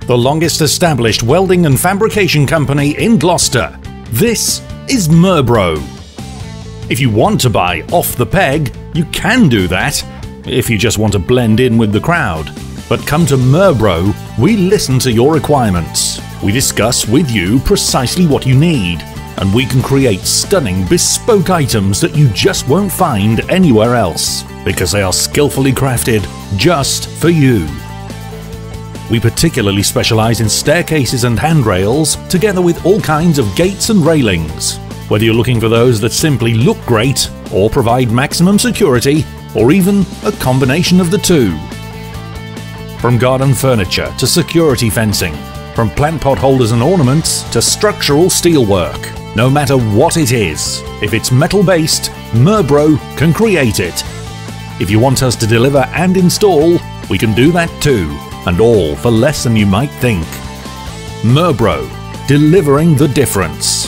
the longest established welding and fabrication company in Gloucester. This is Merbro. If you want to buy off the peg, you can do that, if you just want to blend in with the crowd. But come to Merbro, we listen to your requirements. We discuss with you precisely what you need, and we can create stunning bespoke items that you just won't find anywhere else, because they are skillfully crafted just for you. We particularly specialize in staircases and handrails, together with all kinds of gates and railings. Whether you're looking for those that simply look great, or provide maximum security, or even a combination of the two. From garden furniture to security fencing, from plant pot holders and ornaments to structural steelwork. No matter what it is, if it's metal-based, Merbro can create it. If you want us to deliver and install, we can do that too, and all for less than you might think. Merbro, delivering the difference.